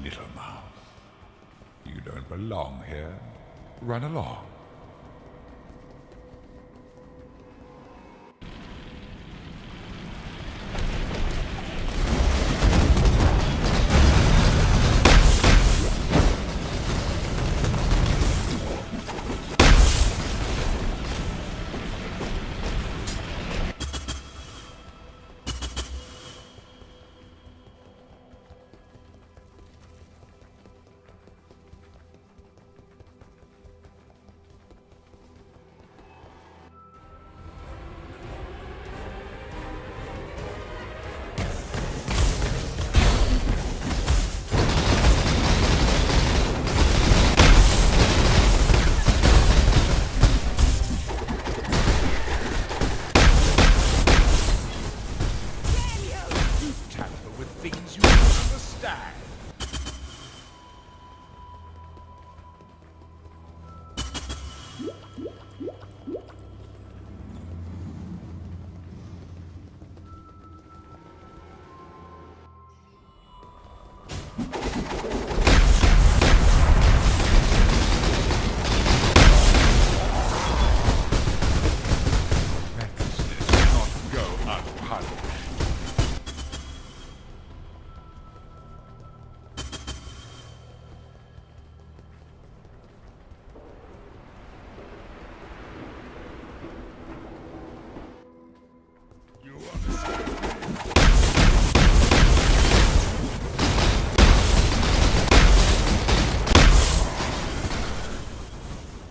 little mouse. You don't belong here. Run along.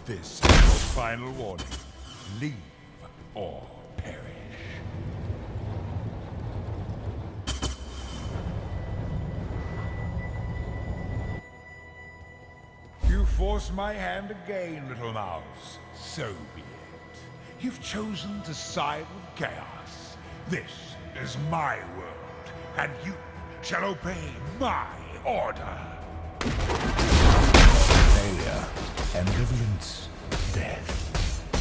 This is your final warning. Leave or perish. You force my hand again, little mouse. So be it. You've chosen to side with chaos. This is my world, and you shall obey my order. Failure, ambivalence, death.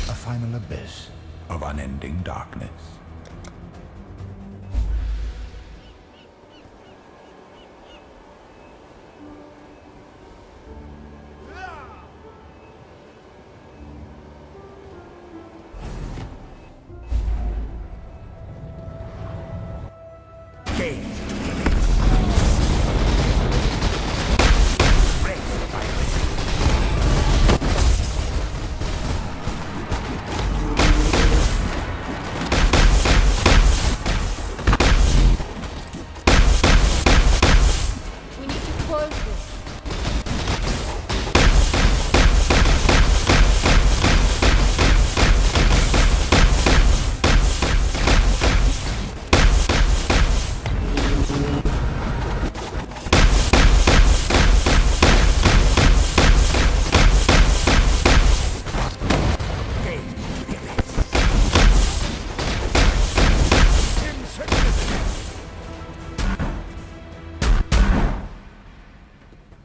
A final abyss of unending darkness.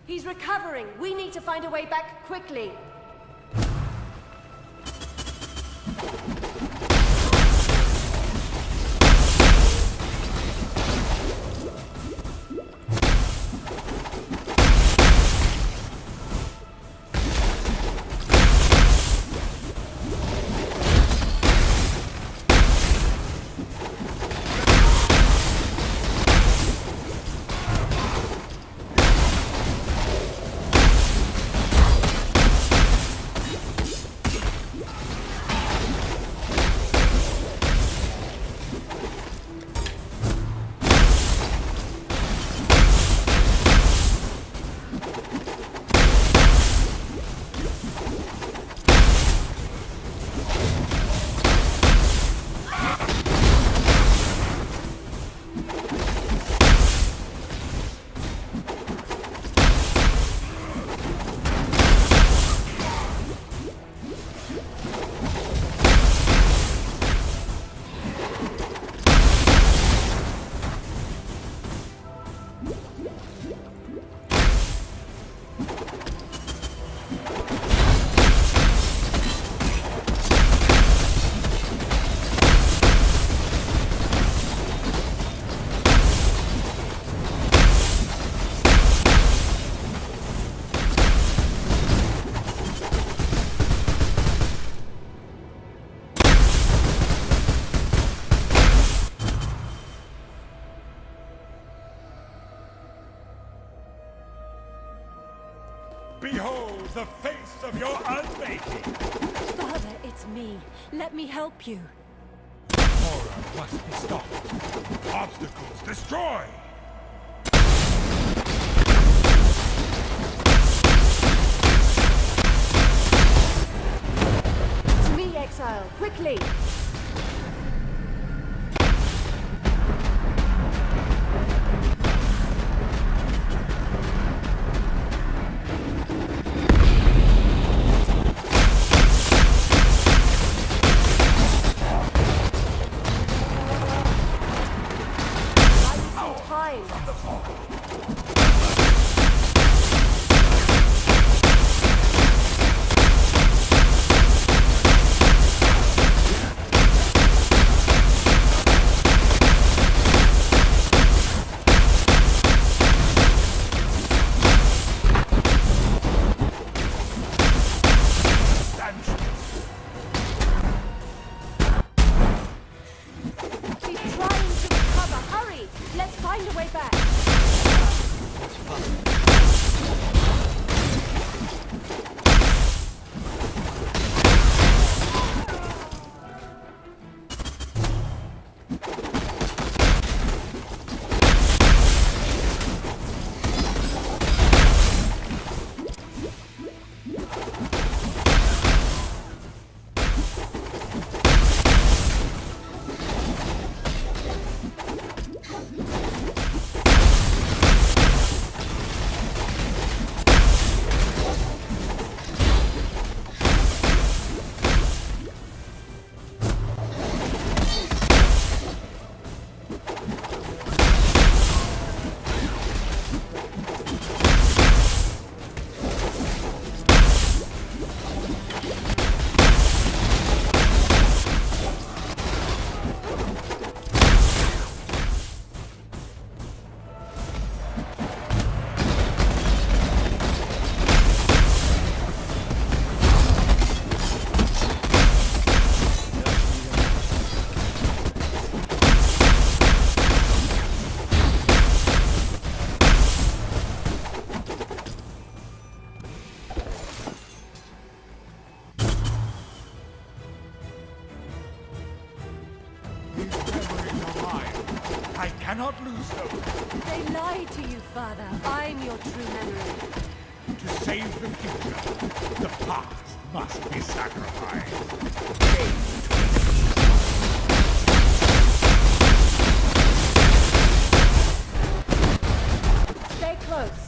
He's recovering. We need to find a way back quickly. Behold the face of your unmaking! Father, it's me. Let me help you. Horror must be stopped. Obstacles destroyed! To me, Exile, quickly! I cannot lose them. They lied to you, Father. I'm your true memory. To save the future, the past must be sacrificed. Stay close.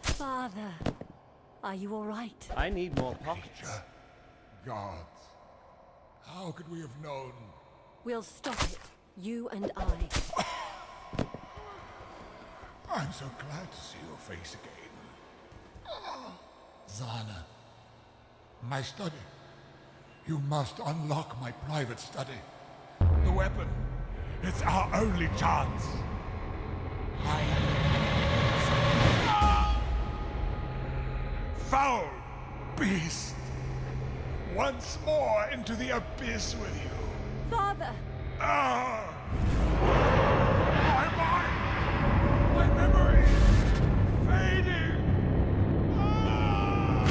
Father, are you all right? I need more pockets. Gods, how could we have known? We'll stop it, you and I. I'm so glad to see your face again. Zana, my study. You must unlock my private study. The weapon. It's our only chance. Foul beast! Once more into the abyss with you. Father! Ah! My mind! My memory! Fading! Ah!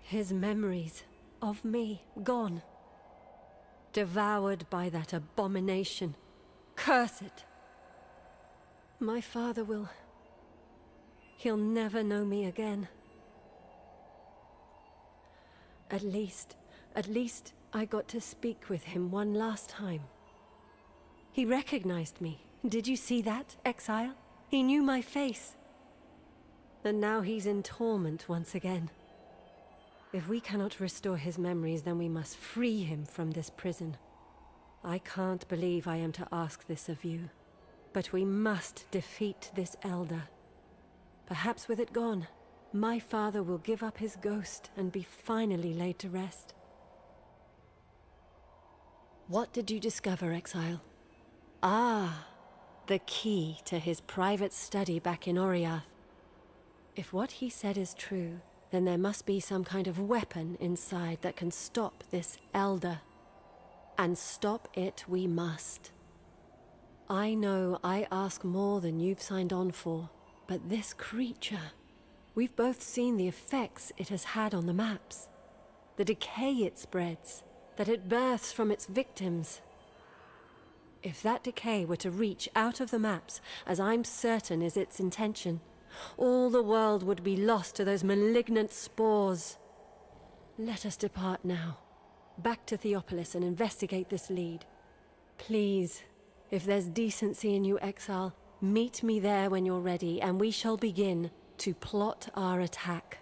His memories of me gone. Devoured by that abomination. Curse it. My father will He'll never know me again. At least I got to speak with him one last time. He recognized me. Did you see that, Exile? He knew my face. And now he's in torment once again. If we cannot restore his memories, then we must free him from this prison. I can't believe I am to ask this of you, but we must defeat this Elder. Perhaps with it gone, my father will give up his ghost and be finally laid to rest. What did you discover, Exile? Ah, the key to his private study back in Oriath. If what he said is true, then there must be some kind of weapon inside that can stop this Elder. And stop it we must. I know I ask more than you've signed on for, but this creature... We've both seen the effects it has had on the maps. The decay it spreads, that it births from its victims. If that decay were to reach out of the maps, as I'm certain is its intention, all the world would be lost to those malignant spores. Let us depart now, back to Theopolis and investigate this lead. Please, if there's decency in you, Exile, meet me there when you're ready, and we shall begin to plot our attack.